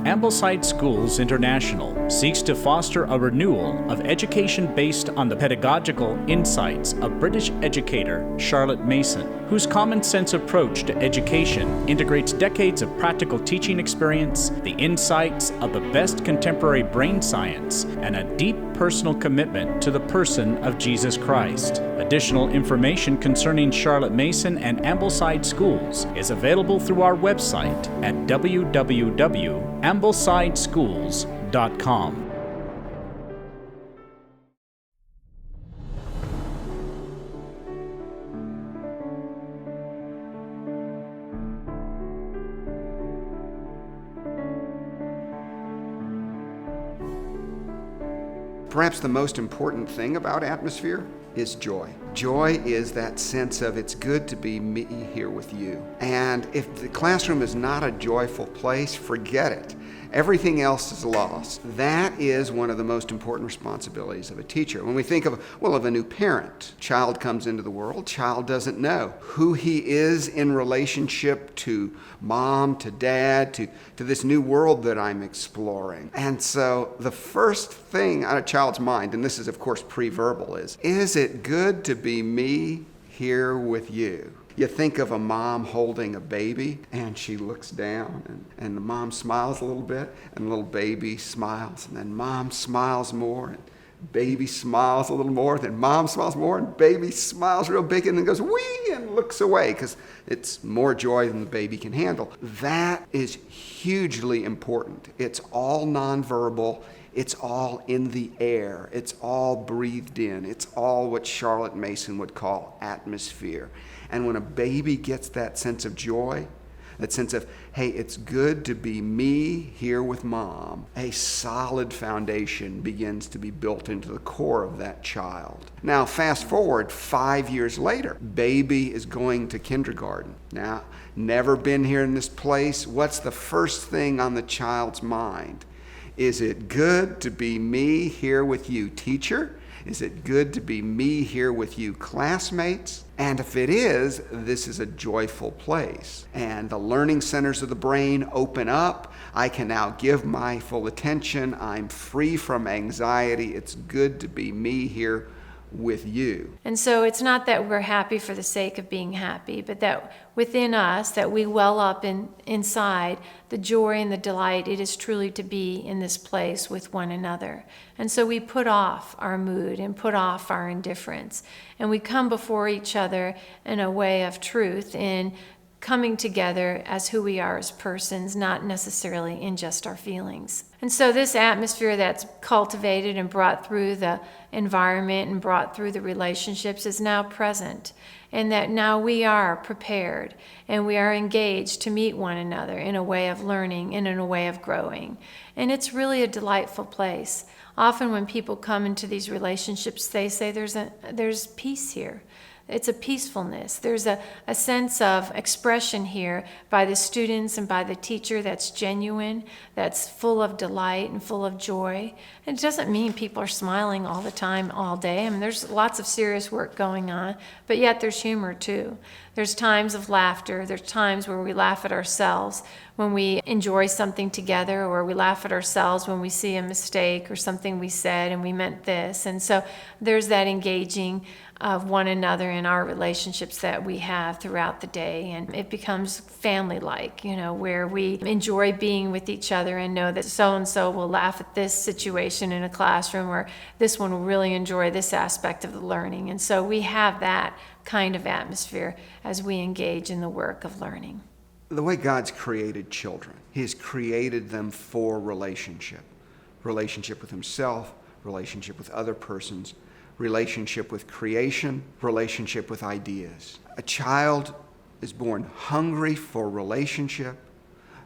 Ambleside Schools International seeks to foster a renewal of education based on the pedagogical insights of British educator Charlotte Mason, whose common sense approach to education integrates decades of practical teaching experience, the insights of the best contemporary brain science, and a deep personal commitment to the person of Jesus Christ. Additional information concerning Charlotte Mason and Ambleside Schools is available through our website at www.amblesideschools.com. Perhaps the most important thing about atmosphere is joy. Joy is that sense of it's good to be me here with you. And if the classroom is not a joyful place, forget it. Everything else is lost. That is one of the most important responsibilities of a teacher. When we think of a new parent, child comes into the world, child doesn't know who he is in relationship to mom, to dad, to this new world that I'm exploring. And so the first thing on a child's mind, and this is of course pre-verbal, is it good to be me here with you? You think of a mom holding a baby, and she looks down, and the mom smiles a little bit, and the little baby smiles, and then mom smiles more, and baby smiles a little more, then mom smiles more, and baby smiles real big, and then goes wee and looks away because it's more joy than the baby can handle. That is hugely important. It's all nonverbal. It's all in the air. It's all breathed in. It's all what Charlotte Mason would call atmosphere. And when a baby gets that sense of joy, that sense of, hey, it's good to be me here with mom, a solid foundation begins to be built into the core of that child. Now, fast forward 5 years later, baby is going to kindergarten. Now, never been here in this place. What's the first thing on the child's mind? Is it good to be me here with you, teacher? Is it good to be me here with you, classmates? And if it is, this is a joyful place. And the learning centers of the brain open up. I can now give my full attention. I'm free from anxiety. It's good to be me here with you. And so it's not that we're happy for the sake of being happy, but that within us, that we well up inside the joy and the delight it is truly to be in this place with one another. And so we put off our mood and put off our indifference, and we come before each other in a way of truth, in coming together as who we are as persons, not necessarily in just our feelings. And so this atmosphere that's cultivated and brought through the environment and brought through the relationships is now present, and that now we are prepared and we are engaged to meet one another in a way of learning and in a way of growing. And it's really a delightful place. Often when people come into these relationships, they say there's peace here. It's a peacefulness. There's a sense of expression here by the students and by the teacher that's genuine, that's full of delight and full of joy. And it doesn't mean people are smiling all the time, all day. I mean, there's lots of serious work going on, but yet there's humor too. There's times of laughter. There's times where we laugh at ourselves when we enjoy something together, or we laugh at ourselves when we see a mistake or something we said and we meant this. And so there's that engaging of one another in our relationships that we have throughout the day, and it becomes family-like, where we enjoy being with each other and know that so-and-so will laugh at this situation in a classroom, or this one will really enjoy this aspect of the learning. And so we have that kind of atmosphere as we engage in the work of learning. The way God's created children, He has created them for relationship with Himself, relationship with other persons, relationship with creation, relationship with ideas. A child is born hungry for relationship.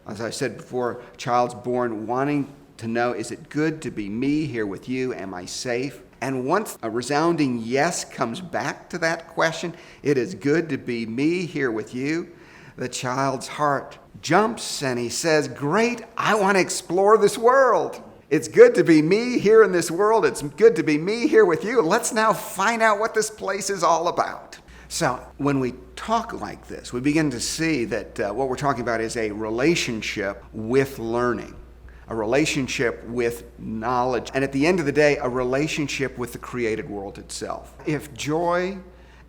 As I said before, a child's born wanting to know, is it good to be me here with you? Am I safe? And once a resounding yes comes back to that question, it is good to be me here with you, the child's heart jumps and he says, great, I want to explore this world. It's good to be me here in this world. It's good to be me here with you. Let's now find out what this place is all about. So when we talk like this, we begin to see that what we're talking about is a relationship with learning. a relationship with knowledge, and at the end of the day, a relationship with the created world itself. If joy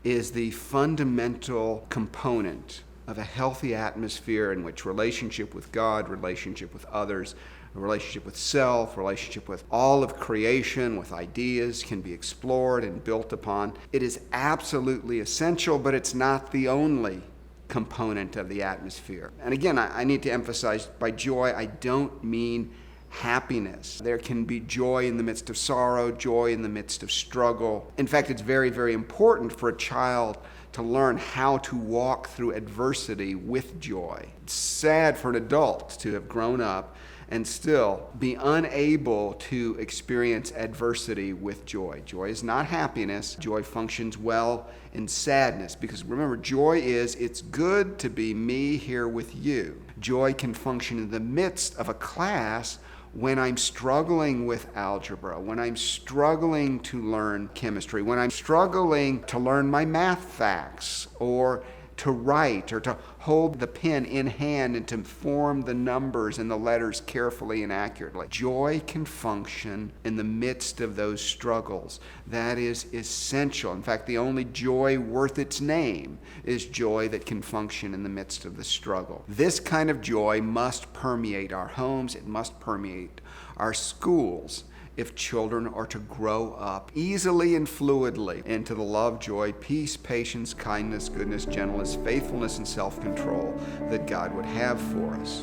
is the fundamental component of a healthy atmosphere in which relationship with God, relationship with others, a relationship with self, relationship with all of creation, with ideas can be explored and built upon, it is absolutely essential, but it's not the only component of the atmosphere. And again, I need to emphasize, by joy, I don't mean happiness. There can be joy in the midst of sorrow, joy in the midst of struggle. In fact, it's very, very important for a child to learn how to walk through adversity with joy. It's sad for an adult to have grown up and still be unable to experience adversity with joy. Joy is not happiness. Joy functions well in sadness, because remember, joy is, it's good to be me here with you. Joy can function in the midst of a class when I'm struggling with algebra, when I'm struggling to learn chemistry, when I'm struggling to learn my math facts, or to write, or to hold the pen in hand and to form the numbers and the letters carefully and accurately. Joy can function in the midst of those struggles. That is essential. In fact, the only joy worth its name is joy that can function in the midst of the struggle. This kind of joy must permeate our homes. It must permeate our schools if children are to grow up easily and fluidly into the love, joy, peace, patience, kindness, goodness, gentleness, faithfulness, and self-control that God would have for us.